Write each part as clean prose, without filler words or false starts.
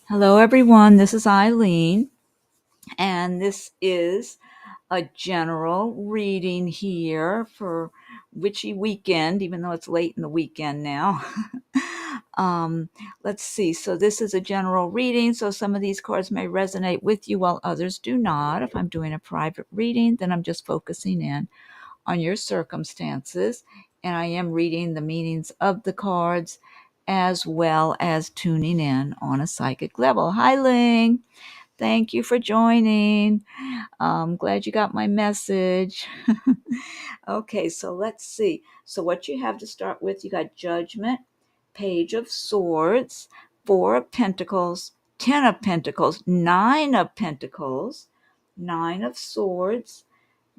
Hello, everyone. This is Eileen, and this is a general reading here for Witchy weekend, even though it's late in the weekend now. um, let's see. So, this is a general reading, so some of these cards may resonate with you while others do not. If I'm doing a private reading, then I'm just focusing in on your circumstances, and I am reading the meanings of the cards as well as tuning in on a psychic level. Hi, Ling. Thank you for joining. Glad you got my message. Okay, so let's see. So, what you have to start with, you got Judgment, Page of Swords, Four of Pentacles, Ten of Pentacles, Nine of Pentacles, Nine of Swords,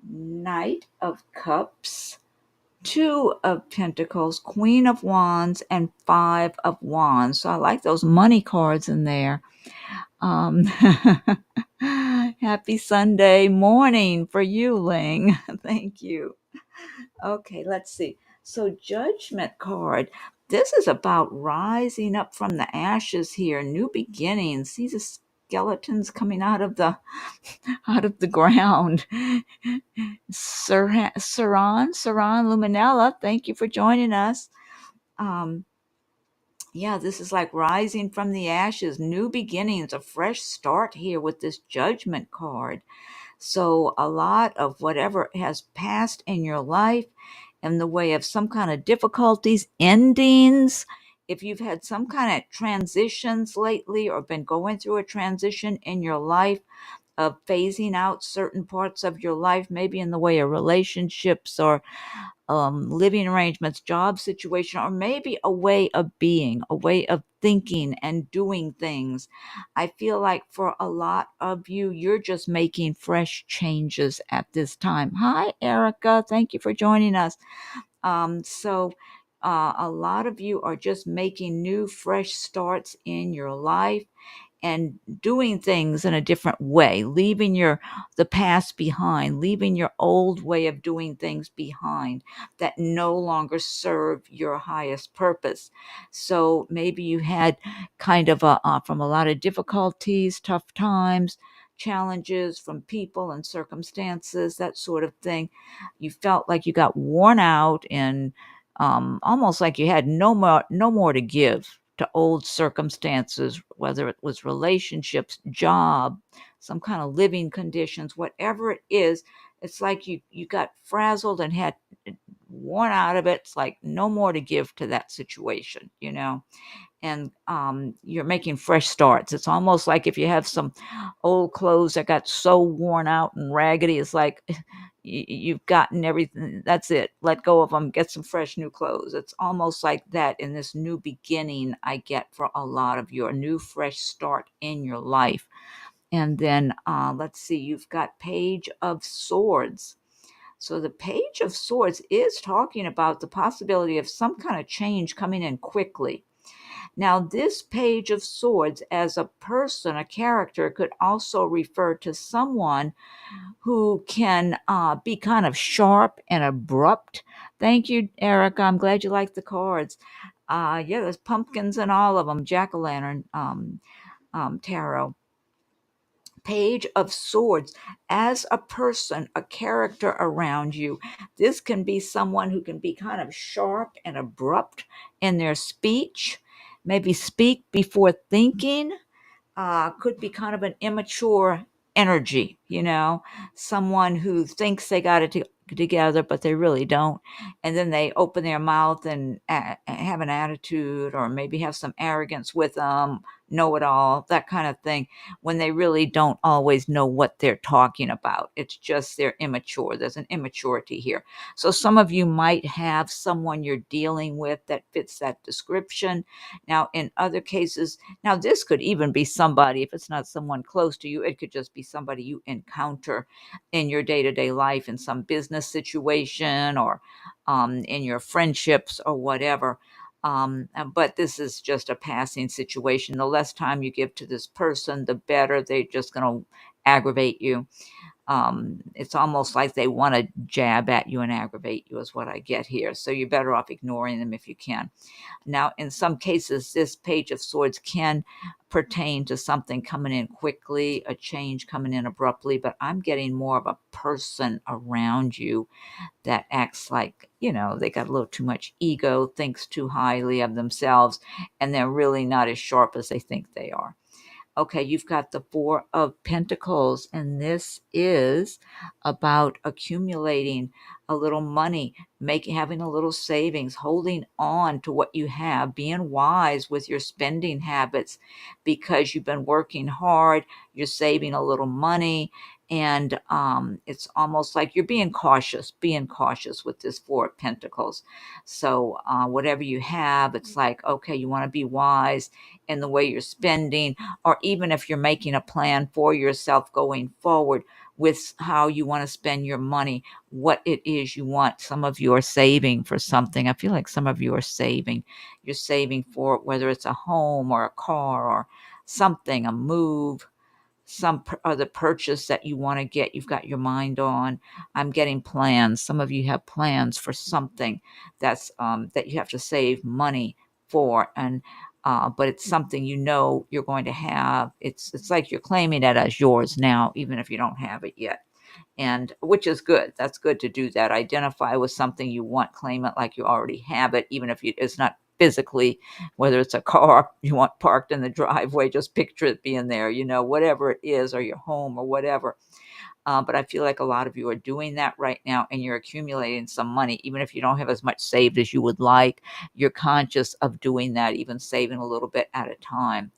Knight of Cups, Two of Pentacles, Queen of Wands, and Five of Wands. So I like those money cards in there. Um, Happy Sunday morning for you, Ling. Thank you. Okay, let's see. So, Judgment card. This is about rising up from the ashes here, new beginnings. See the skeletons coming out of the ground. Saran Luminella, thank you for joining us. Um, yeah, this is like rising from the ashes, new beginnings, a fresh start here with this Judgment card. So, a lot of whatever has passed in your life in the way of some kind of difficulties, endings. If you've had some kind of transitions lately or been going through a transition in your life, of phasing out certain parts of your life, maybe in the way of relationships or living arrangements, job situation, or maybe a way of being, a way of thinking and doing things. I feel like for a lot of you, you're just making fresh changes at this time. Hi, Erica. Thank you for joining us. A lot of you are just making new, fresh starts in your life and doing things in a different way, leaving the past behind, leaving your old way of doing things behind that no longer serve your highest purpose. So maybe you had kind of from a lot of difficulties, tough times, challenges from people and circumstances, that sort of thing. You felt like you got worn out and almost like you had no more to give to old circumstances, whether it was relationships, job, some kind of living conditions, whatever it is. It's like you got frazzled and had worn out of it. It's like no more to give to that situation. And you're making fresh starts. It's almost like if you have some old clothes that got so worn out and raggedy, it's like you've gotten everything. That's it. Let go of them. Get some fresh new clothes. It's almost like that in this new beginning I get for a lot of you, a new fresh start in your life. And then let's see, you've got Page of Swords. So the Page of Swords is talking about the possibility of some kind of change coming in quickly. Now, this Page of Swords, as a person, a character, could also refer to someone who can be kind of sharp and abrupt. Thank you, Erica. I'm glad you like the cards. Yeah, there's pumpkins and all of them, jack-o'-lantern tarot. Page of Swords, as a person, a character around you. This can be someone who can be kind of sharp and abrupt in their speech, maybe speak before thinking, could be kind of an immature energy, someone who thinks they got it together, but they really don't. And then they open their mouth and have an attitude, or maybe have some arrogance with them, know it all, that kind of thing, when they really don't always know what they're talking about. It's just they're immature. There's an immaturity here. So some of you might have someone you're dealing with that fits that description. Now, in other cases, now this could even be somebody, if it's not someone close to you, it could just be somebody you encounter in your day-to-day life, in some business situation, or in your friendships or whatever. But this is just a passing situation. The less time you give to this person, the better. They're just going to aggravate you. It's almost like they want to jab at you and aggravate you is what I get here. So you're better off ignoring them if you can. Now, in some cases, this Page of Swords can pertain to something coming in quickly, a change coming in abruptly, but I'm getting more of a person around you that acts like, they got a little too much ego, thinks too highly of themselves, and they're really not as sharp as they think they are. Okay, you've got the Four of Pentacles, and this is about accumulating a little money, having a little savings, holding on to what you have, being wise with your spending habits because you've been working hard, you're saving a little money, and it's almost like you're being cautious with this Four of Pentacles. So whatever you have, it's like, okay, you want to be wise in the way you're spending, or even if you're making a plan for yourself going forward with how you want to spend your money, what it is you want. Some of you are saving for something. I feel like some of you are saving. You're saving for whether it's a home or a car or something, a move, some other purchase that you want to get, you've got your mind on. I'm getting plans. Some of you have plans for something that's that you have to save money for, and but it's something you're going to have. It's like you're claiming it as yours now, even if you don't have it yet, and which is good. That's good to do that. Identify with something you want, claim it like you already have it, even if it's not physically, whether it's a car you want parked in the driveway, just picture it being there, whatever it is, or your home or whatever. But I feel like a lot of you are doing that right now, and you're accumulating some money. Even if you don't have as much saved as you would like, you're conscious of doing that, even saving a little bit at a time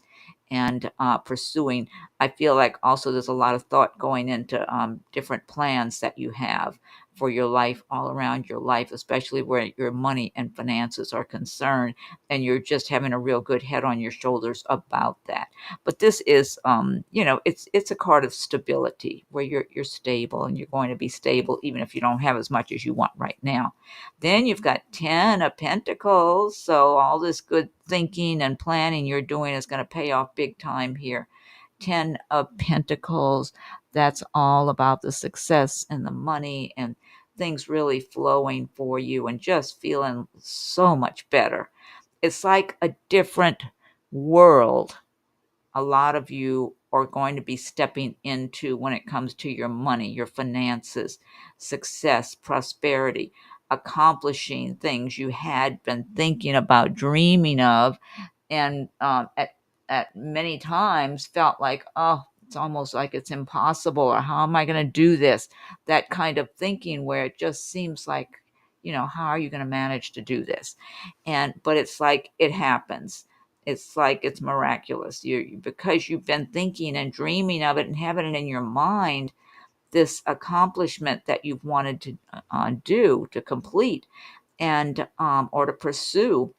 and pursuing. I feel like also there's a lot of thought going into different plans that you have for your life, all around your life, especially where your money and finances are concerned, and you're just having a real good head on your shoulders about that. But this is, it's a card of stability where you're stable, and you're going to be stable even if you don't have as much as you want right now. Then you've got 10 of Pentacles. So all this good thinking and planning you're doing is going to pay off big time here. 10 of Pentacles, that's all about the success and the money and things really flowing for you and just feeling so much better. It's like a different world a lot of you are going to be stepping into when it comes to your money, your finances, success, prosperity, accomplishing things you had been thinking about, dreaming of, and at many times felt like, oh, it's almost like it's impossible, or how am I going to do this? That kind of thinking where it just seems like, how are you going to manage to do this? But it's like it happens. It's like it's miraculous. Because you've been thinking and dreaming of it and having it in your mind, this accomplishment that you've wanted to do, to complete, and or to pursue.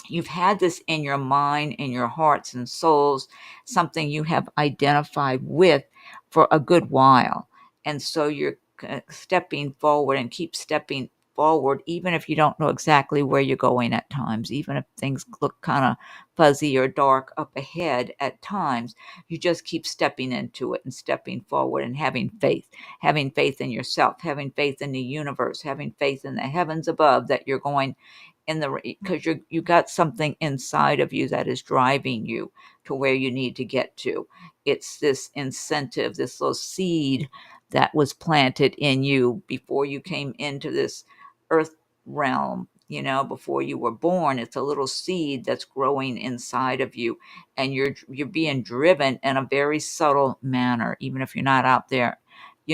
You've had this in your mind, in your hearts and souls, something you have identified with for a good while. And so you're stepping forward and keep stepping forward, even if you don't know exactly where you're going at times, even if things look kind of fuzzy or dark up ahead at times, you just keep stepping into it and stepping forward and having faith in yourself, having faith in the universe, having faith in the heavens above that you're going because you got something inside of you that is driving you to where you need to get to. It's this incentive, this little seed that was planted in you before you came into this earth realm, before you were born. It's a little seed that's growing inside of you, and you're being driven in a very subtle manner, even if you're not out there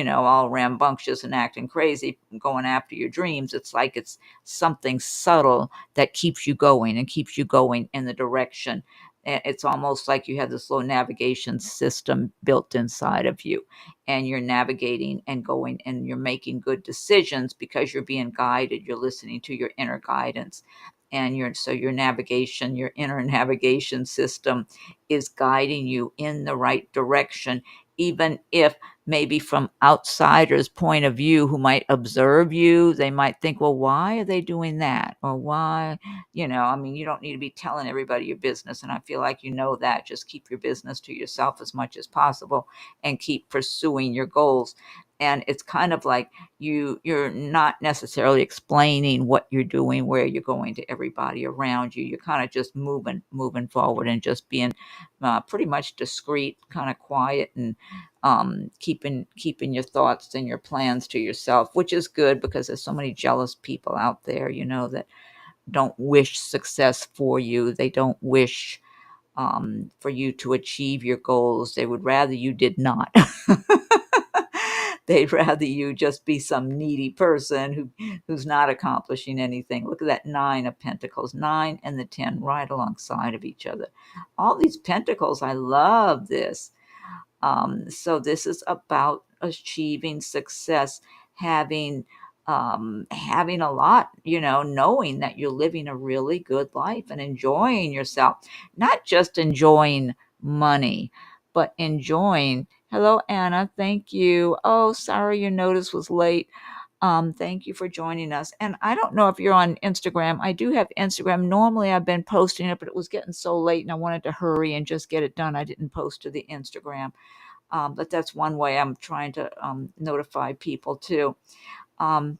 all rambunctious and acting crazy, going after your dreams. It's like it's something subtle that keeps you going and keeps you going in the direction. It's almost like you have this little navigation system built inside of you, and you're navigating and going, and you're making good decisions because you're being guided. You're listening to your inner guidance, and your navigation, your inner navigation system is guiding you in the right direction, even if maybe from outsiders' point of view who might observe you, they might think, well, why are they doing that? Or why, I mean, you don't need to be telling everybody your business. And I feel like you know that. Just keep your business to yourself as much as possible and keep pursuing your goals. And it's kind of like you're not necessarily explaining what you're doing, where you're going to everybody around you. You're kind of just moving forward and just being pretty much discreet, kind of quiet, and keeping your thoughts and your plans to yourself, which is good because there's so many jealous people out there, that don't wish success for you. They don't wish for you to achieve your goals. They would rather you did not. They'd rather you just be some needy person who's not accomplishing anything. Look at that 9 of Pentacles, 9 and the 10 right alongside of each other. All these pentacles, I love this. So this is about achieving success, having a lot, knowing that you're living a really good life and enjoying yourself, not just enjoying money, but enjoying. Hello, Anna. Thank you. Oh, sorry, your notice was late. Thank you for joining us. And I don't know if you're on Instagram. I do have Instagram. Normally I've been posting it, but it was getting so late and I wanted to hurry and just get it done. I didn't post to the Instagram. But that's one way I'm trying to notify people too. Um,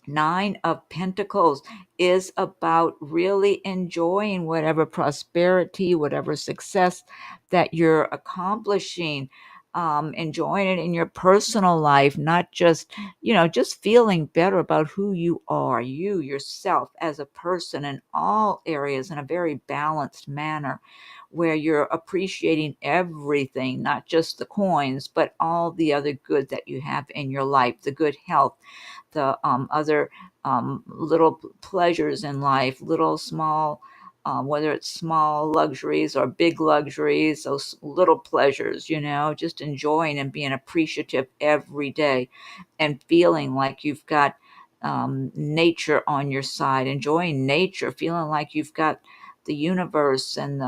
9 of Pentacles is about really enjoying whatever prosperity, whatever success that you're accomplishing, enjoying it in your personal life, not just, just feeling better about who you are, you yourself as a person in all areas in a very balanced manner, where you're appreciating everything, not just the coins, but all the other good that you have in your life, the good health, the other little pleasures in life, little small, whether it's small luxuries or big luxuries, those little pleasures, just enjoying and being appreciative every day and feeling like you've got nature on your side, enjoying nature, feeling like you've got the universe and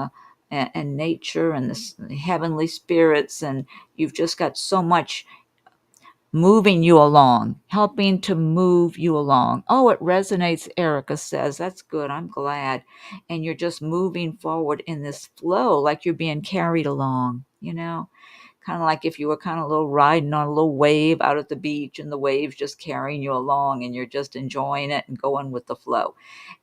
nature and the heavenly spirits, and you've just got so much moving you along, helping to move you along. Oh, it resonates, Erica says. That's good. I'm glad. And you're just moving forward in this flow, like you're being carried along, kind of like if you were kind of a little riding on a little wave out at the beach and the waves just carrying you along and you're just enjoying it and going with the flow.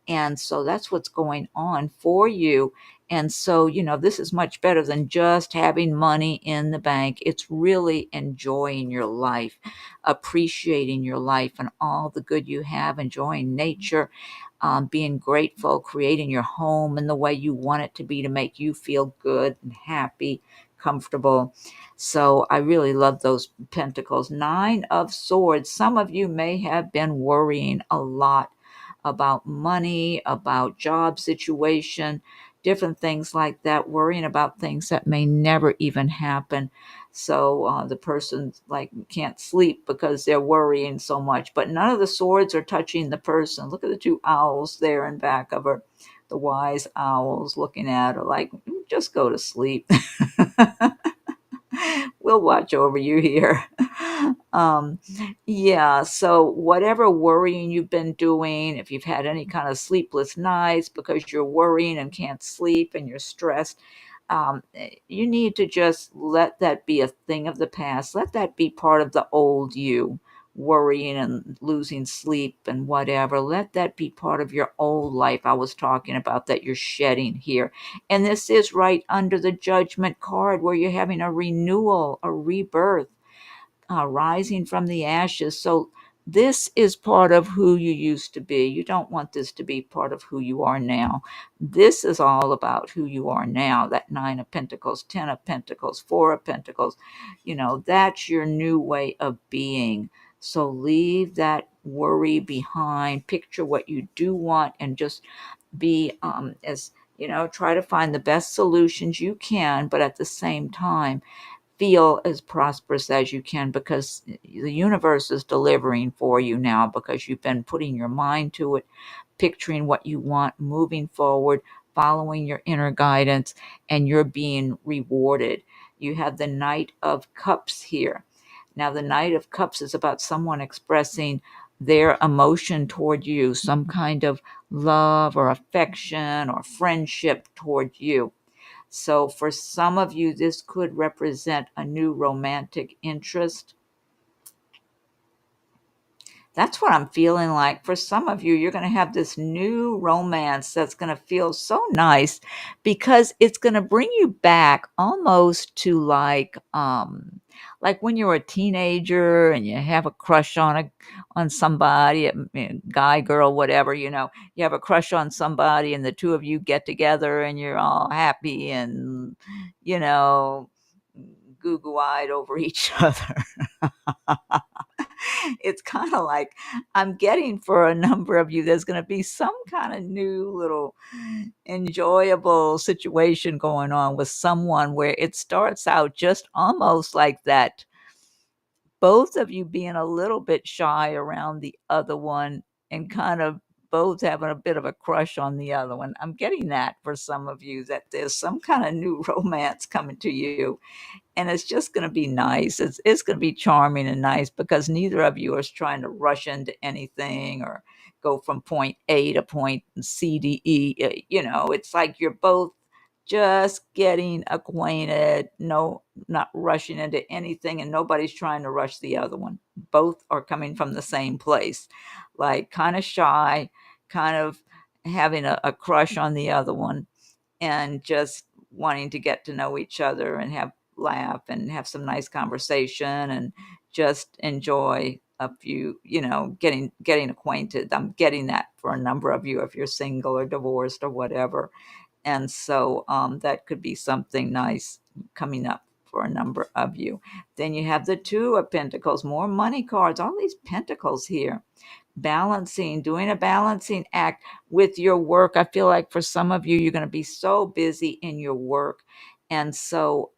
And so that's what's going on for you. And so, this is much better than just having money in the bank. It's really enjoying your life, appreciating your life and all the good you have, enjoying nature, being grateful, creating your home in the way you want it to be to make you feel good and happy, comfortable. So I really love those pentacles. 9 of Swords. Some of you may have been worrying a lot about money, about job situation, different things like that, worrying about things that may never even happen. So the person can't sleep because they're worrying so much, but none of the swords are touching the person. Look at the 2 owls there in back of her, the wise owls looking at her like, just go to sleep. We'll watch over you here. Um, yeah, so whatever worrying you've been doing, if you've had any kind of sleepless nights because you're worrying and can't sleep and you're stressed, you need to just let that be a thing of the past. Let that be part of the old you, worrying and losing sleep and whatever. Let that be part of your old life I was talking about that you're shedding here. And this is right under the Judgment card where you're having a renewal, a rebirth, rising from the ashes. So this is part of who you used to be. You don't want this to be part of who you are now. This is all about who you are now. That 9 of Pentacles, 10 of Pentacles, 4 of Pentacles, that's your new way of being. So leave that worry behind. Picture what you do want and just be as try to find the best solutions you can, but at the same time feel as prosperous as you can, because the universe is delivering for you now because you've been putting your mind to it, picturing what you want, moving forward, following your inner guidance, and you're being rewarded. you have the Knight of Cups here. Now, the Knight of Cups is about someone expressing their emotion toward you, some kind of love or affection or friendship toward you. So, for some of you, this could represent a new romantic interest. That's what I'm feeling like. For some of you, you're going to have this new romance that's going to feel so nice because it's going to bring you back almost to like when you were a teenager and you have a crush on somebody, guy, girl, whatever, you have a crush on somebody and the two of you get together and you're all happy and you know goo-goo-eyed over each other. It's kind of like I'm getting for a number of you, there's going to be some kind of new little enjoyable situation going on with someone where it starts out just almost like that, both of you being a little bit shy around the other one and kind of both having a bit of a crush on the other one. I'm getting that for some of you, that there's some kind of new romance coming to you, and it's just going to be nice. It's going to be charming and nice because neither of you is trying to rush into anything or go from point A to point C D E. It's like you're both just getting acquainted. No, not rushing into anything, and nobody's trying to rush the other one. Both are coming from the same place, like kind of shy, kind of having a crush on the other one, and just wanting to get to know each other and have laugh and have some nice conversation and just enjoy a few, getting acquainted. I'm getting that for a number of you if you're single or divorced or whatever. And so that could be something nice coming up for a number of you. Then you have the Two of Pentacles, more money cards, all these pentacles here. Balancing, doing a balancing act with your work. I feel like for some of you, you're going to be so busy in your work. And so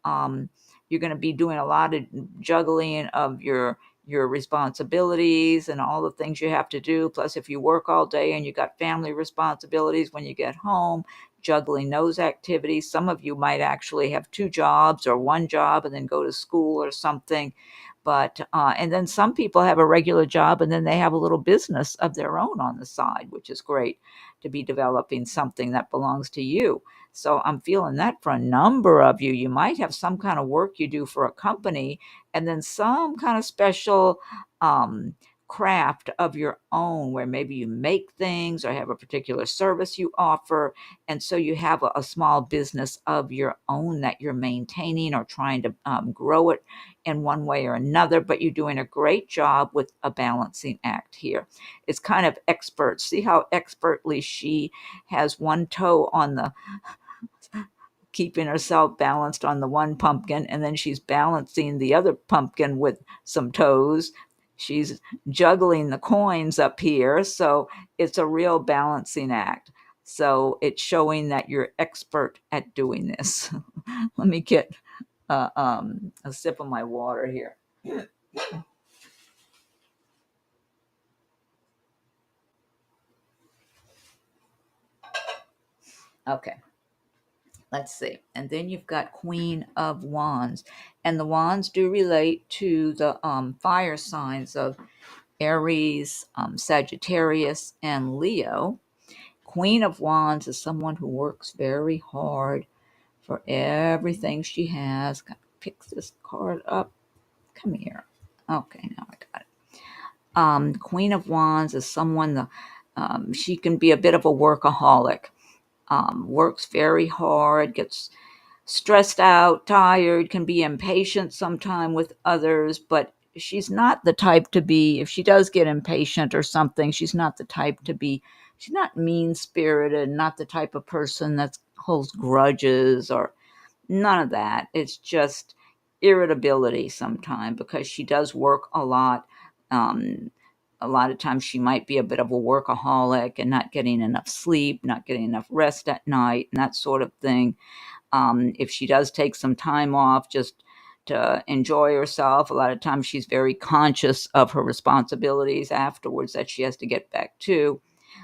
you're going to be doing a lot of juggling of your responsibilities and all the things you have to do. Plus, if you work all day and you got family responsibilities when you get home, juggling those activities. Some of you might actually have two jobs or one job and then go to school or something. But and then some people have a regular job and then they have a little business of their own on the side, which is great to be developing something that belongs to you. So I'm feeling that for a number of you. You might have some kind of work you do for a company and then some kind of special craft of your own where maybe you make things or have a particular service you offer. And so you have a small business of your own that you're maintaining or trying to grow it in one way or another, but you're doing a great job with a balancing act here. It's kind of expert. See how expertly she has one toe on the keeping herself balanced on the one pumpkin, and then she's balancing the other pumpkin with some toes. She's juggling the coins up here, so it's a real balancing act. So it's showing that you're expert at doing this. Let me get a sip of my water here. Okay. Let's see. And then you've got Queen of Wands. And the wands do relate to the fire signs of Aries, Sagittarius, and Leo. Queen of Wands is someone who works very hard for everything she has. Gotta pick this card up. Come here. Okay, now I got it. Queen of Wands is someone, she can be a bit of a workaholic. Works very hard, gets stressed out, tired, can be impatient sometime with others, but she's not the type to be, if she does get impatient or something, she's not the type to be, she's not mean-spirited, not the type of person that holds grudges or none of that. It's just irritability sometimes because she does work a lot. A lot of times she might be a bit of a workaholic and not getting enough sleep, not getting enough rest at night, and that sort of thing. If she does take some time off just to enjoy herself, a lot of times she's very conscious of her responsibilities afterwards that she has to get back to.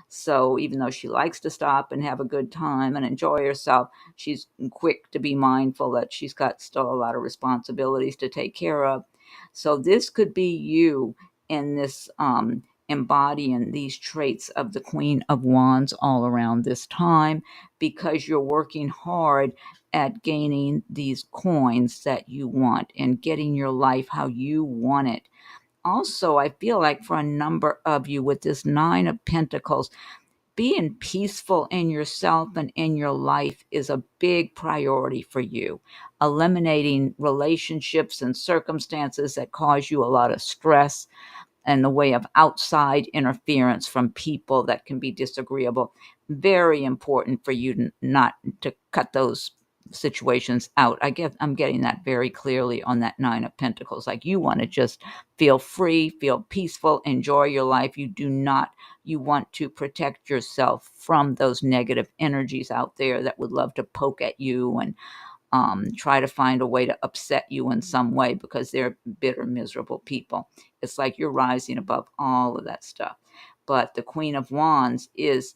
So even though she likes to stop and have a good time and enjoy herself, she's quick to be mindful that she's got still a lot of responsibilities to take care of. So this could be you in this embodying these traits of the Queen of Wands all around this time, because you're working hard at gaining these coins that you want and getting your life how you want it. Also, I feel like for a number of you with this Nine of Pentacles, being peaceful in yourself and in your life is a big priority for you. Eliminating relationships and circumstances that cause you a lot of stress and the way of outside interference from people that can be disagreeable. Very important for you not to cut those situations out. I'm getting that very clearly on that Nine of Pentacles. Like, you want to just feel free, feel peaceful, enjoy your life. You want to protect yourself from those negative energies out there that would love to poke at you and try to find a way to upset you in some way, because they're bitter, miserable people. It's like you're rising above all of that stuff. But the Queen of Wands is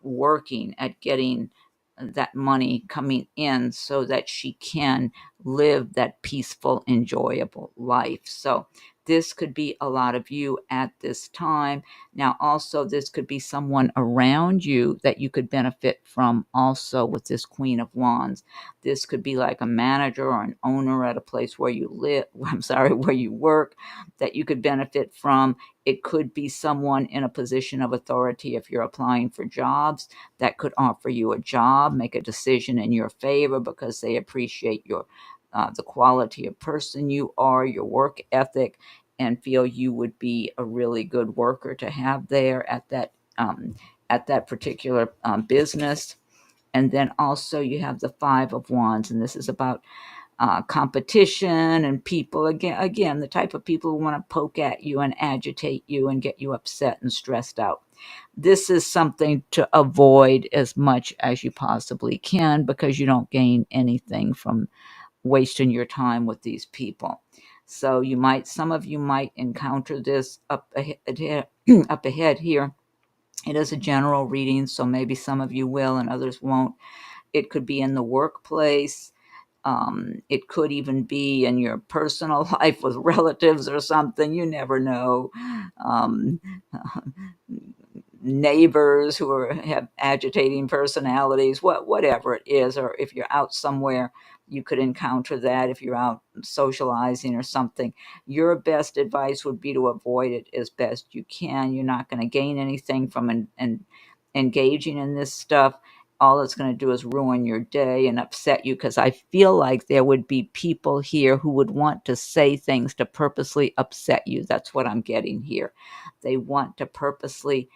working at getting that money coming in so that she can live that peaceful, enjoyable life. So this could be a lot of you at this time. Now, also, this could be someone around you that you could benefit from also with this Queen of Wands. This could be like a manager or an owner at a place where you live, where you work, that you could benefit from. It could be someone in a position of authority if you're applying for jobs that could offer you a job, make a decision in your favor because they appreciate the quality of person you are, your work ethic, and feel you would be a really good worker to have there at that particular business. And then also you have the Five of Wands, and this is about competition and people. Again, the type of people who want to poke at you and agitate you and get you upset and stressed out. This is something to avoid as much as you possibly can, because you don't gain anything from wasting your time with these people. So some of you might encounter this up ahead, up ahead here. It is a general reading, so maybe some of you will and others won't. It could be in the workplace. It could even be in your personal life with relatives or something. You never know. Um, Neighbors who have agitating personalities, whatever it is, or if you're out somewhere, you could encounter that if you're out socializing or something. Your best advice would be to avoid it as best you can. You're not going to gain anything from engaging in this stuff. All it's going to do is ruin your day and upset you, because I feel like there would be people here who would want to say things to purposely upset you. That's what I'm getting here. They want to purposely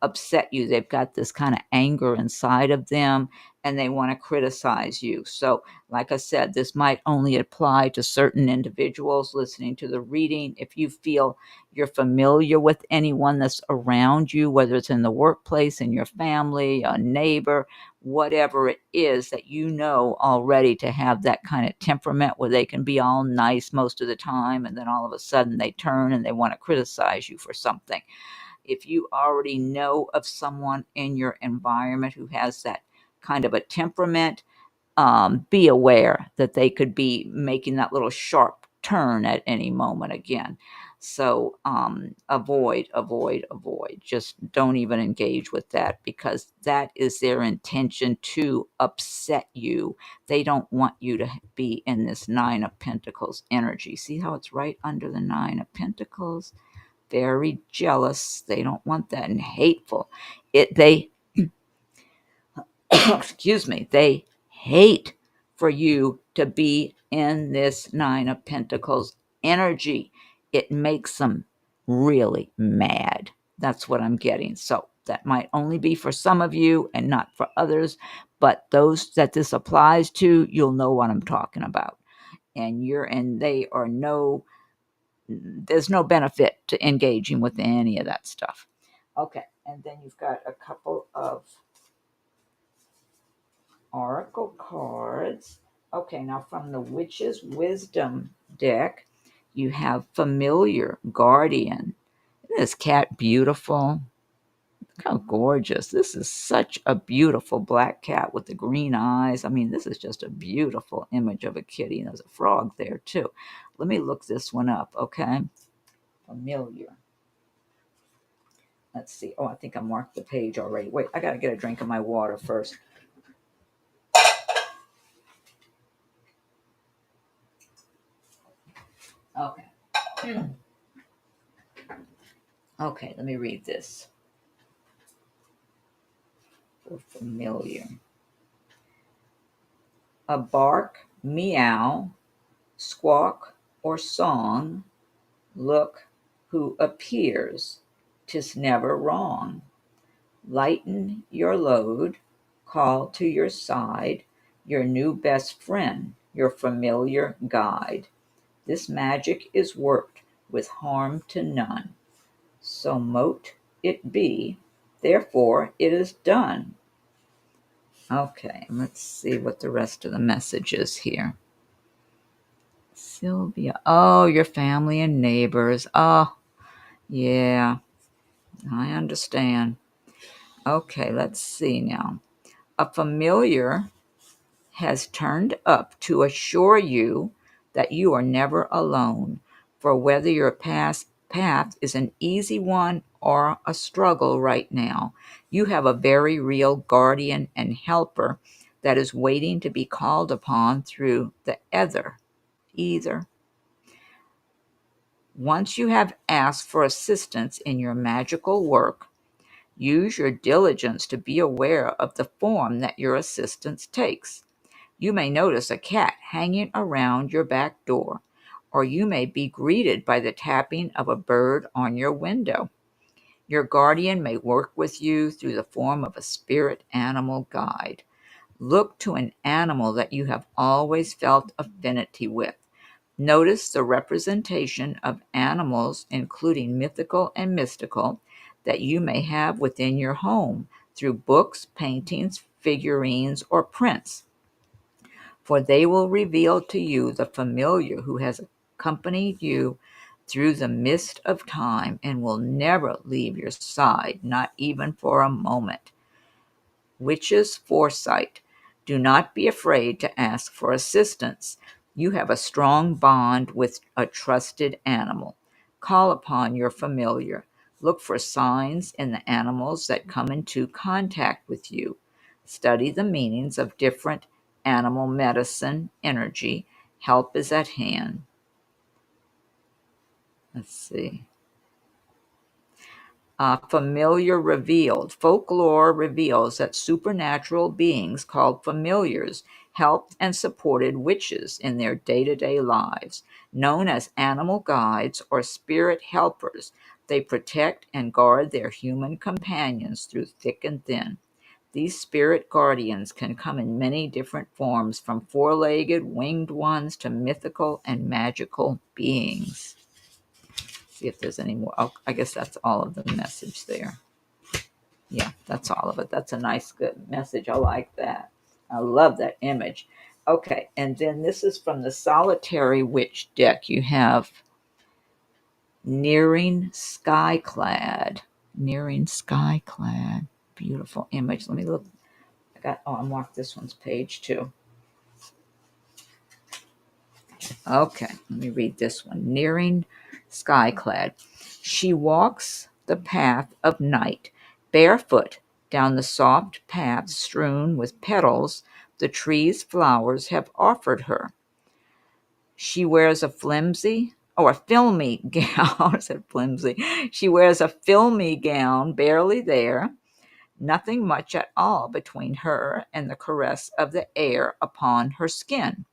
upset you. They've got this kind of anger inside of them, and they want to criticize you. So, like I said, this might only apply to certain individuals listening to the reading. If you feel you're familiar with anyone that's around you, whether it's in the workplace, in your family, a neighbor, whatever it is that you know already to have that kind of temperament where they can be all nice most of the time, and then all of a sudden they turn and they want to criticize you for something. If you already know of someone in your environment who has that kind of a temperament, be aware that they could be making that little sharp turn at any moment again. So avoid. Just don't even engage with that, because that is their intention, to upset you. They don't want you to be in this Nine of Pentacles energy. See how it's right under the Nine of Pentacles? Very jealous. They don't want that, and hateful. They excuse me, they hate for you to be in this Nine of Pentacles energy. It makes them really mad. That's what I'm getting. So that might only be for some of you and not for others, but those that this applies to, you'll know what I'm talking about. There's no benefit to engaging with any of that stuff. Okay, and then you've got a couple of oracle cards. Okay, now from the Witch's Wisdom deck, you have Familiar, Guardian. Isn't this cat beautiful? How gorgeous. This is such a beautiful black cat with the green eyes. I mean, this is just a beautiful image of a kitty. And there's a frog there too. Let me look this one up, okay? Familiar. Let's see. Oh, I think I marked the page already. Wait, I got to get a drink of my water first. Okay. Okay, let me read this. For familiar. A bark, meow, squawk, or song, look who appears, 'tis never wrong. Lighten your load, call to your side your new best friend, your familiar guide. This magic is worked with harm to none. So mote it be, therefore it is done. Okay, let's see what the rest of the message is here. Sylvia, oh, your family and neighbors. Oh, yeah, I understand. Okay, let's see now. A familiar has turned up to assure you that you are never alone, for whether your past path is an easy one or a struggle right now, you have a very real guardian and helper that is waiting to be called upon through the either. Once you have asked for assistance in your magical work, use your diligence to be aware of the form that your assistance takes. You may notice a cat hanging around your back door, or you may be greeted by the tapping of a bird on your window. Your guardian may work with you through the form of a spirit animal guide. Look to an animal that you have always felt affinity with. Notice the representation of animals, including mythical and mystical, that you may have within your home through books, paintings, figurines, or prints, for they will reveal to you the familiar who has accompanied you through the mist of time and will never leave your side, not even for a moment. Witch's foresight. Do not be afraid to ask for assistance. You have a strong bond with a trusted animal. Call upon your familiar. Look for signs in the animals that come into contact with you. Study the meanings of different animal medicine, energy. Help is at hand. Let's see. Familiar revealed. Folklore reveals that supernatural beings called familiars helped and supported witches in their day-to-day lives. Known as animal guides or spirit helpers, they protect and guard their human companions through thick and thin. These spirit guardians can come in many different forms, from four-legged, winged ones to mythical and magical beings. See if there's any more. Oh, I guess that's all of the message there. Yeah, that's all of it. That's a nice, good message. I like that. I love that image. Okay, and then this is from the Solitary Witch deck. You have Nearing Skyclad. Nearing Skyclad. Beautiful image. Let me look. I marked this one's page too. Okay, let me read this one. Nearing Skyclad. She walks the path of night, barefoot, down the soft path strewn with petals the tree's flowers have offered her. She wears a filmy gown. I said flimsy. She wears a filmy gown, barely there, nothing much at all between her and the caress of the air upon her skin.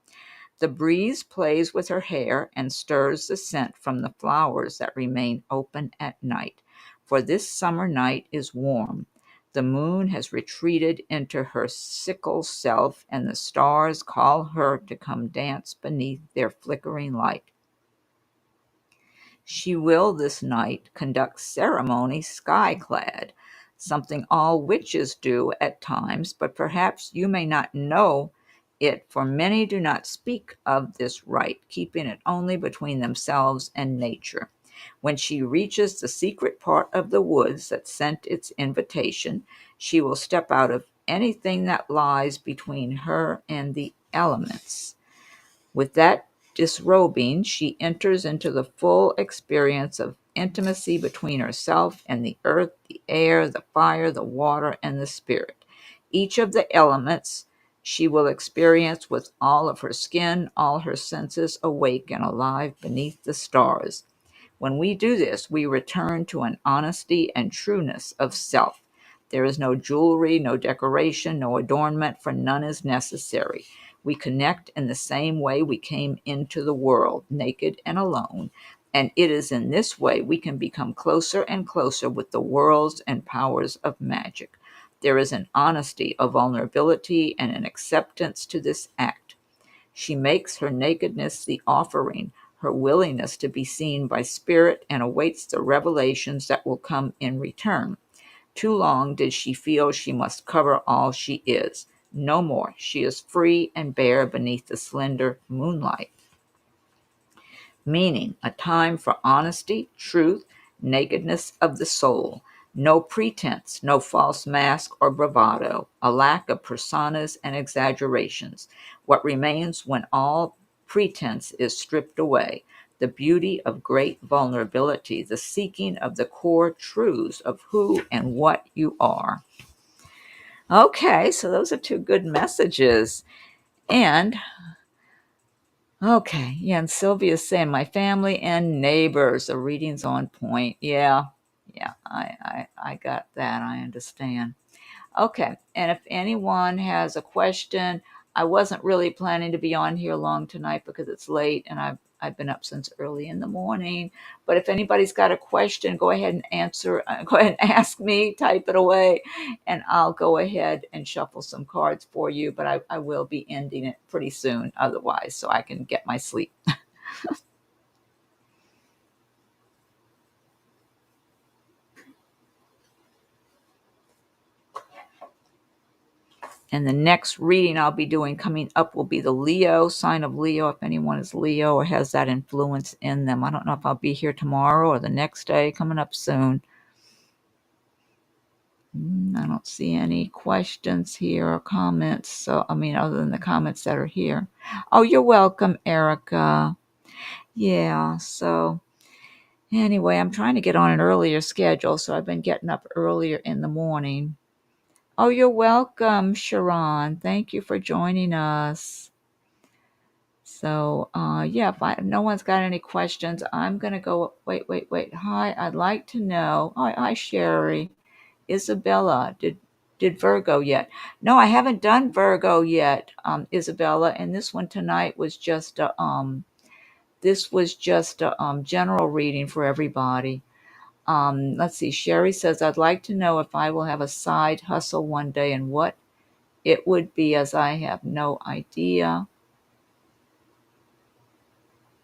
The breeze plays with her hair and stirs the scent from the flowers that remain open at night. For this summer night is warm. The moon has retreated into her sickle self, and the stars call her to come dance beneath their flickering light. She will this night conduct ceremony sky-clad, something all witches do at times, but perhaps you may not know it, for many do not speak of this rite, keeping it only between themselves and nature. When she reaches the secret part of the woods that sent its invitation, she will step out of anything that lies between her and the elements. With that disrobing, she enters into the full experience of intimacy between herself and the earth, the air, the fire, the water, and the spirit. Each of the elements she will experience with all of her skin, all her senses awake and alive beneath the stars. When we do this, we return to an honesty and trueness of self. There is no jewelry, no decoration, no adornment, for none is necessary. We connect in the same way we came into the world, naked and alone, and it is in this way we can become closer and closer with the worlds and powers of magic. There is an honesty, a vulnerability, and an acceptance to this act. She makes her nakedness the offering, her willingness to be seen by spirit, and awaits the revelations that will come in return. Too long did she feel she must cover all she is. No more. She is free and bare beneath the slender moonlight. Meaning, a time for honesty, truth, nakedness of the soul. No pretense, no false mask or bravado, a lack of personas and exaggerations. What remains when all pretense is stripped away? The beauty of great vulnerability, the seeking of the core truths of who and what you are. Okay, so those are two good messages. And okay, yeah, and Sylvia's saying my family and neighbors. The reading's on point. Yeah, I got that. I understand. Okay, and if anyone has a question, I wasn't really planning to be on here long tonight because it's late and I've been up since early in the morning. But if anybody's got a question, go ahead and answer. Go ahead and ask me. Type it away, and I'll go ahead and shuffle some cards for you. But I will be ending it pretty soon, otherwise, so I can get my sleep. And the next reading I'll be doing coming up will be the Leo, sign of Leo, if anyone is Leo or has that influence in them. I don't know if I'll be here tomorrow or the next day, coming up soon. I don't see any questions here or comments. So, other than the comments that are here. Oh, you're welcome, Erica. Yeah, so anyway, I'm trying to get on an earlier schedule, so I've been getting up earlier in the morning. Oh, you're welcome, Sharon. Thank you for joining us. So, yeah, if no one's got any questions, I'm going to go. Wait. Hi, I'd like to know. Hi, Sherry. Isabella, did Virgo yet? No, I haven't done Virgo yet, Isabella. And this one tonight was just a general reading for everybody. Let's see. Sherry says, I'd like to know if I will have a side hustle one day and what it would be, as I have no idea.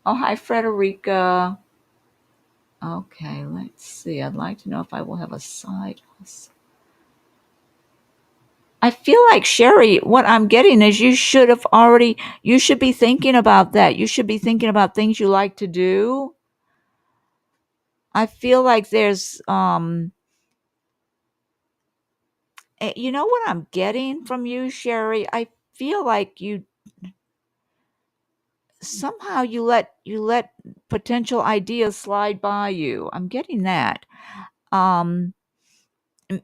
Oh, hi, Frederica. Okay, let's see. I'd like to know if I will have a side hustle. I feel like, Sherry, what I'm getting is you should be thinking about that. You should be thinking about things you like to do. I feel like there's, you know what I'm getting from you, Sherry? I feel like somehow you let potential ideas slide by you. I'm getting that. Um,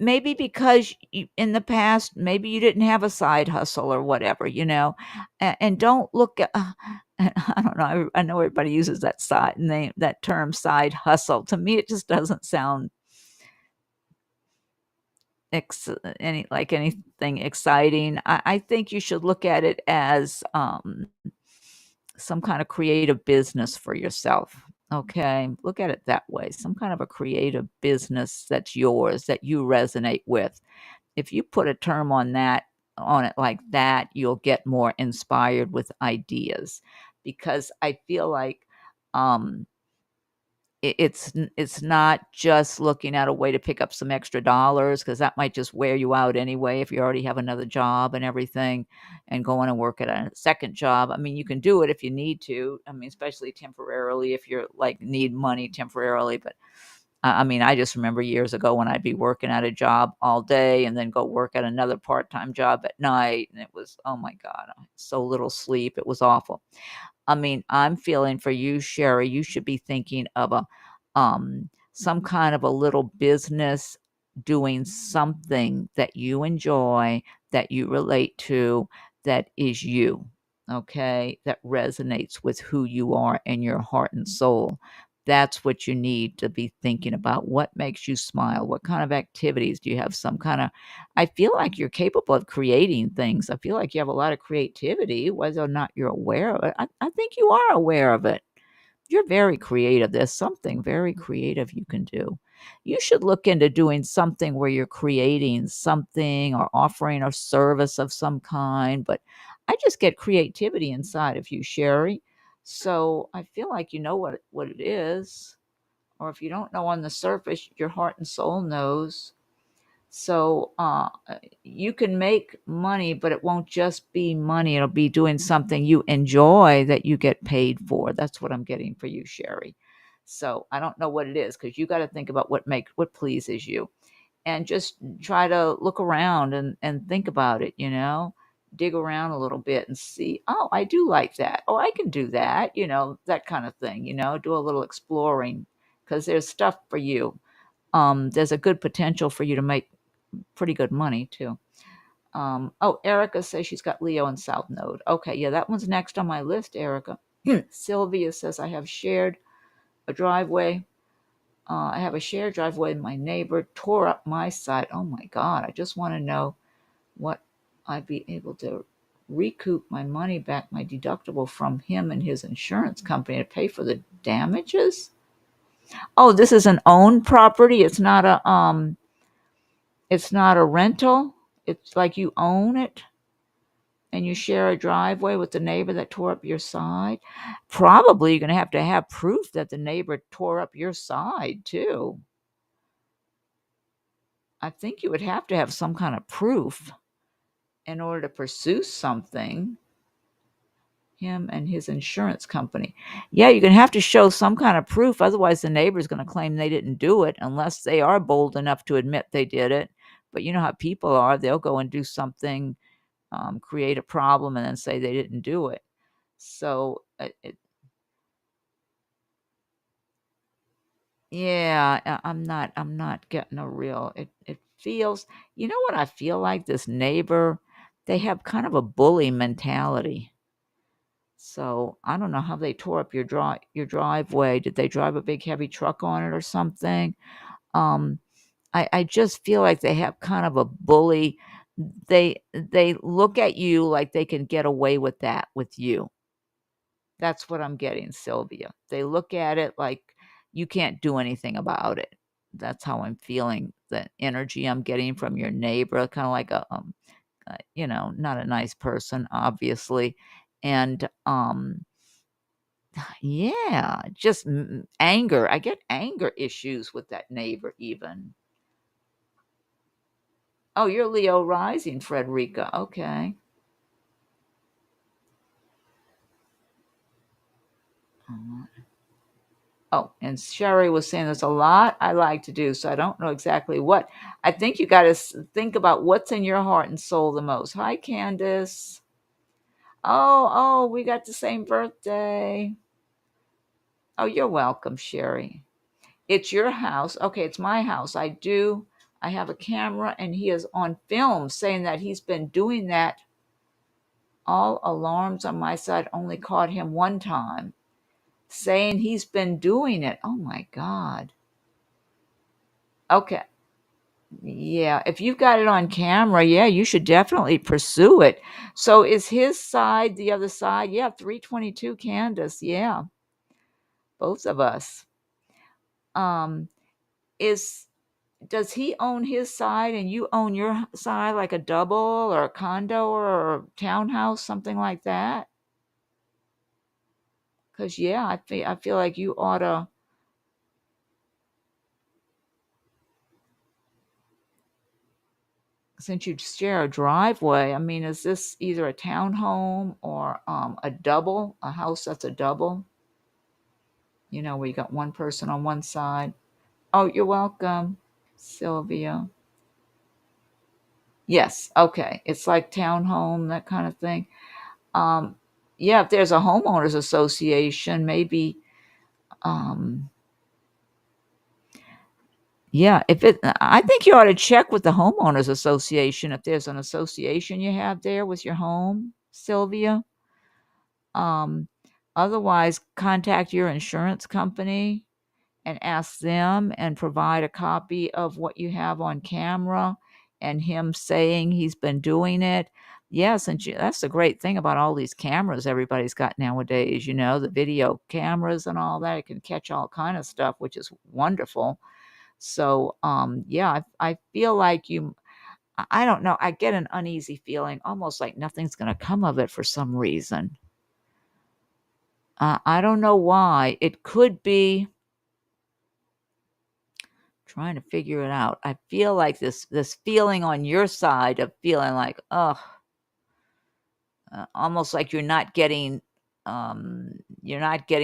Maybe because in the past, maybe you didn't have a side hustle or whatever, and don't look at, I don't know. I know everybody uses that term side hustle. To me, it just doesn't sound like anything exciting. I think you should look at it as some kind of creative business for yourself. Okay, look at it that way. Some kind of a creative business that's yours that you resonate with. If you put a term on it like that, you'll get more inspired with ideas, because I feel like it's not just looking at a way to pick up some extra dollars, because that might just wear you out anyway if you already have another job and everything, and going to work at a second job. I mean, you can do it if you need to. I mean, especially temporarily if you're like need money temporarily. But I mean, I just remember years ago when I'd be working at a job all day and then go work at another part-time job at night, and it was, oh my God, so little sleep. It was awful. I mean, I'm feeling for you, Sherry. You should be thinking of a some kind of a little business, doing something that you enjoy, that you relate to, that is you. Okay, that resonates with who you are in your heart and soul. That's what you need to be thinking about. What makes you smile? What kind of activities do you have? Some kind of, I feel like you're capable of creating things. I feel like you have a lot of creativity, whether or not you're aware of it. I think you are aware of it. You're very creative. There's something very creative you can do. You should look into doing something where you're creating something or offering a service of some kind. But I just get creativity inside of you, Sherry. So I feel like you know what it is. Or if you don't know on the surface, your heart and soul knows. So you can make money, but it won't just be money. It'll be doing something you enjoy that you get paid for. That's what I'm getting for you, Sherry. So I don't know what it is, because you got to think about what pleases you, and just try to look around and think about it. Dig around a little bit and see. Oh, I do like that. Oh, I can do that. That kind of thing. Do a little exploring, because there's stuff for you. There's a good potential for you to make pretty good money too. Oh, Erica says she's got Leo and South Node. Okay, yeah, that one's next on my list, Erica. Sylvia says I have shared a driveway. I have a shared driveway. My neighbor tore up my side. Oh my God, I just want to know what I'd be able to recoup my money back, my deductible from him and his insurance company to pay for the damages. Oh, this is an owned property. It's not a rental. It's like you own it and you share a driveway with the neighbor that tore up your side. Probably you're going to have proof that the neighbor tore up your side too. I think you would have to have some kind of proof in order to pursue something. Him and his insurance company. Yeah, you're going to have to show some kind of proof. Otherwise, the neighbor's going to claim they didn't do it unless they are bold enough to admit they did it. But you know how people are. They'll go and do something, create a problem, and then say they didn't do it. So, yeah, I'm not getting a real. It feels. You know what I feel like? This neighbor, they have kind of a bully mentality. So I don't know how they tore up your driveway. Did they drive a big heavy truck on it or something? Um, I just feel like they have kind of a bully. They look at you like they can get away with that with you. That's what I'm getting, Sylvia. They look at it like you can't do anything about it. That's how I'm feeling. The energy I'm getting from your neighbor, kind of like not a nice person, obviously, and yeah, just anger. I get anger issues with that neighbor, even. Oh, you're Leo rising, Frederica. Okay. Oh, and Sherry was saying there's a lot I like to do, so I don't know exactly what. I think you got to think about what's in your heart and soul the most. Hi, Candace. Oh, we got the same birthday. Oh, you're welcome, Sherry. It's your house. Okay, it's my house. I have a camera, and he is on film saying that he's been doing that. All alarms on my side only caught him one time, saying he's been doing it. Oh my God. Okay. Yeah, if you've got it on camera, yeah, you should definitely pursue it. So is his side the other side? Yeah, 322 Candace. Yeah, both of us. Um, is does he own his side and you own your side, like a double or a condo or a townhouse, something like that? Because yeah, I feel like you ought to. since you share a driveway, I mean, is this either a townhome or a double, a house that's a double? You know, where you got one person on one side. Oh, you're welcome, Sylvia. Yes, okay. It's like townhome, that kind of thing. Um, yeah, if there's a homeowners association, maybe um yeah, if it I think you ought to check with the homeowners association if there's an association you have there with your home, Sylvia. Um, Otherwise, contact your insurance company and ask them and provide a copy of what you have on camera and him saying he's been doing it. Yes, and that's the great thing about all these cameras everybody's got nowadays, the video cameras and all that. It can catch all kind of stuff, which is wonderful. So, yeah, I feel like I don't know, I get an uneasy feeling, almost like nothing's going to come of it for some reason. I don't know why. It could be trying to figure it out. I feel like this feeling on your side of feeling like, oh, almost like you're not getting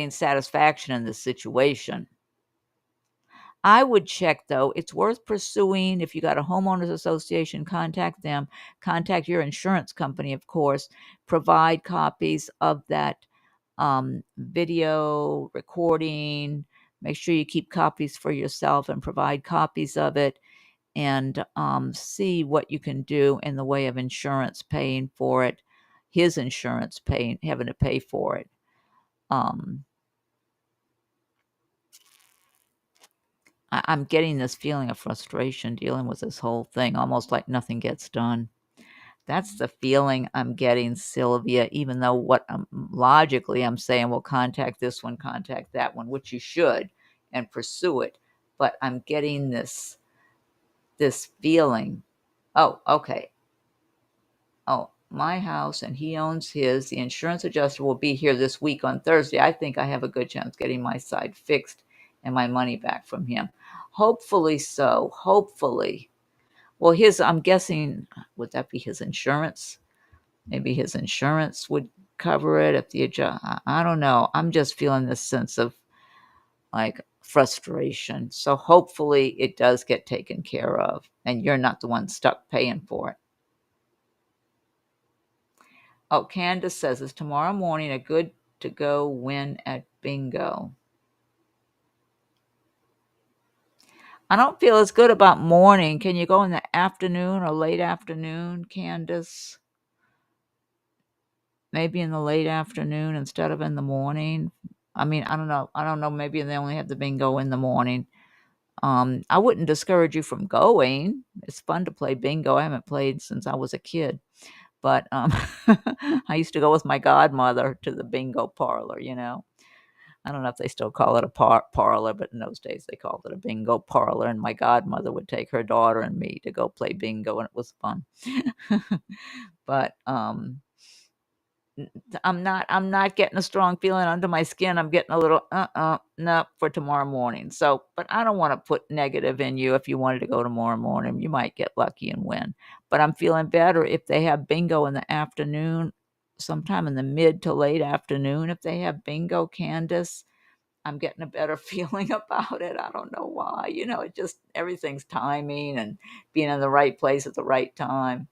satisfaction in this situation. I would check though. It's worth pursuing. If you got a homeowners association, contact them. Contact your insurance company, of course. Provide copies of that video recording. Make sure you keep copies for yourself and provide copies of it, and see what you can do in the way of insurance paying for it. His insurance paying, having to pay for it. Um, I'm getting this feeling of frustration dealing with this whole thing, almost like nothing gets done. That's the feeling I'm getting, Sylvia, even though logically I'm saying, well, contact this one, contact that one, which you should, and pursue it. But I'm getting this feeling. Oh, okay. Oh, my house, and he owns his. The insurance adjuster will be here this week on Thursday. I think I have a good chance getting my side fixed and my money back from him. Hopefully so. Hopefully. Well, I'm guessing, would that be his insurance? Maybe his insurance would cover it if the adjust. I don't know. I'm just feeling this sense of like frustration. So hopefully it does get taken care of and you're not the one stuck paying for it. Oh, Candace says, is tomorrow morning a good to go win at bingo? I don't feel as good about morning. Can you go in the afternoon or late afternoon, Candace? Maybe in the late afternoon instead of in the morning. I mean, I don't know. I don't know. Maybe they only have the bingo in the morning. I wouldn't discourage you from going. It's fun to play bingo. I haven't played since I was a kid, but I used to go with my godmother to the bingo parlor. I don't know if they still call it a parlor, but in those days they called it a bingo parlor. And my godmother would take her daughter and me to go play bingo, and it was fun. But I'm not getting a strong feeling under my skin. I'm getting a little no for tomorrow morning. So, but I don't want to put negative in you. If you wanted to go tomorrow morning, you might get lucky and win. But I'm feeling better if they have bingo in the afternoon, sometime in the mid to late afternoon. If they have bingo, Candace, I'm getting a better feeling about it. I don't know why. It just everything's timing and being in the right place at the right time.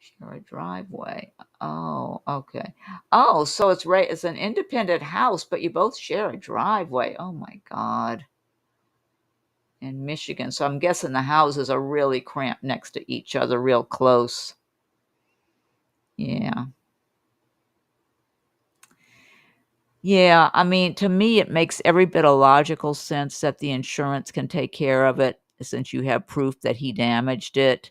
Share a driveway. Oh, okay. Oh, so it's an independent house, but you both share a driveway. Oh my God. In Michigan. So I'm guessing the houses are really cramped next to each other, real close. Yeah. Yeah, I mean, to me, it makes every bit of logical sense that the insurance can take care of it since you have proof that he damaged it.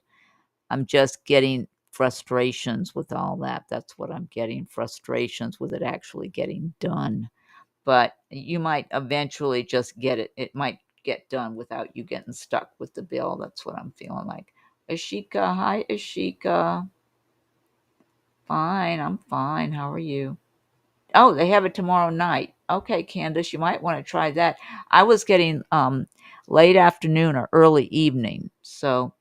I'm just getting frustrations with all that. That's what I'm getting, frustrations with it actually getting done. But you might eventually just get it. It might get done without you getting stuck with the bill. That's what I'm feeling like. Ashika, hi, Ashika. Fine, I'm fine. How are you? Oh, they have it tomorrow night. Okay, Candace, you might want to try that. I was getting late afternoon or early evening. So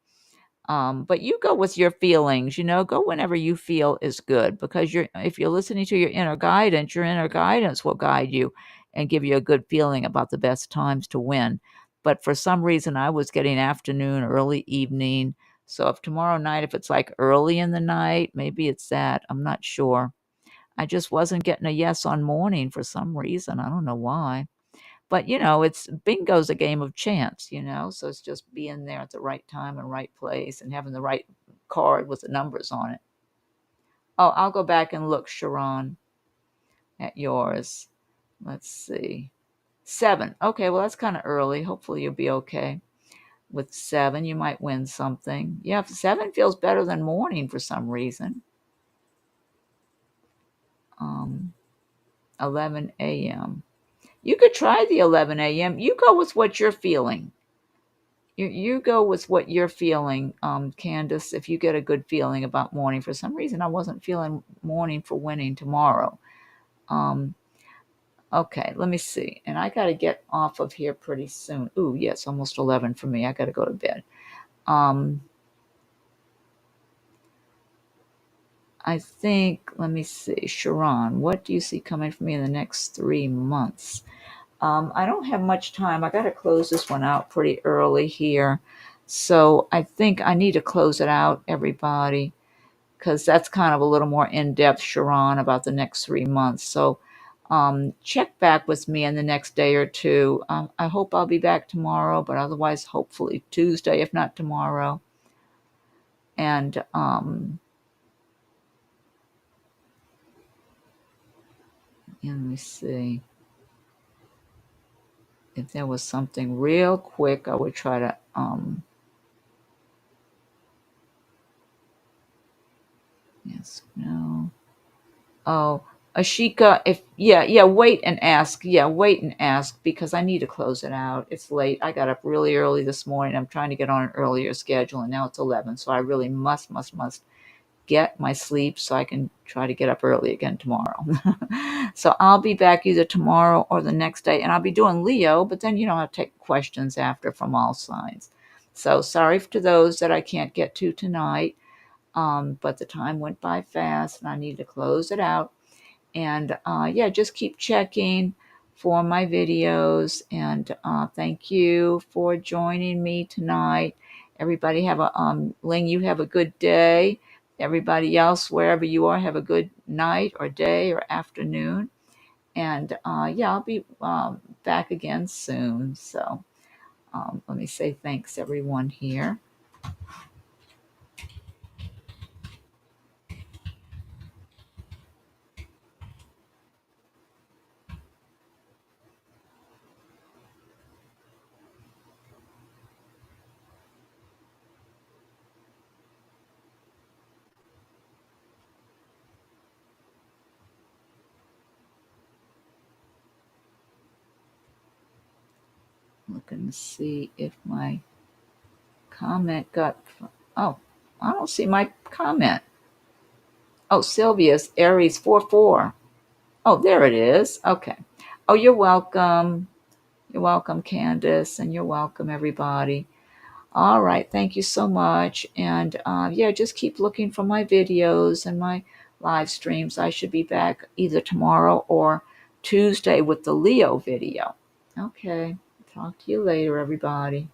but you go with your feelings, go whenever you feel is good, because if you're listening to your inner guidance will guide you and give you a good feeling about the best times to win. But for some reason, I was getting afternoon, early evening. So if tomorrow night, if it's like early in the night, maybe it's that. I'm not sure. I just wasn't getting a yes on morning for some reason. I don't know why. But, it's bingo's a game of chance, so it's just being there at the right time and right place and having the right card with the numbers on it. Oh, I'll go back and look, Sharon, at yours. Let's see. 7. Okay, well, that's kind of early. Hopefully you'll be okay. With 7, you might win something. Yeah, 7 feels better than morning for some reason. 11 a.m. You could try the 11 a.m. You go with what you're feeling. You go with what you're feeling, Candace. If you get a good feeling about morning, for some reason I wasn't feeling morning for winning tomorrow. Okay, let me see. And I got to get off of here pretty soon. Ooh, yeah, it's almost 11 for me. I got to go to bed. I think, let me see, Sharon, what do you see coming for me in the next 3 months? I don't have much time. I got to close this one out pretty early here. So I think I need to close it out, everybody, because that's kind of a little more in-depth, Sharon, about the next 3 months. So check back with me in the next day or two. I hope I'll be back tomorrow, but otherwise, hopefully Tuesday, if not tomorrow. And let me see. If there was something real quick, I would try to yes, no. Oh, Ashika, wait and ask. Yeah, wait and ask, because I need to close it out. It's late. I got up really early this morning. I'm trying to get on an earlier schedule, and now it's 11. So I really must get my sleep so I can try to get up early again tomorrow. So I'll be back either tomorrow or the next day, and I'll be doing Leo, but then I'll take questions after from all signs. So sorry to those that I can't get to tonight, but the time went by fast, and I need to close it out. And just keep checking for my videos. And thank you for joining me tonight. Everybody have a Ling, you have a good day. Everybody else, wherever you are, have a good night or day or afternoon. And I'll be back again soon. So let me say thanks, everyone here. Looking to see if my comment got. Oh, I don't see my comment. Oh, Sylvia's Aries 4-4. Oh, there it is. Okay. Oh, you're welcome. You're welcome, Candace, and you're welcome, everybody. All right. Thank you so much. And just keep looking for my videos and my live streams. I should be back either tomorrow or Tuesday with the Leo video. Okay. Talk to you later, everybody.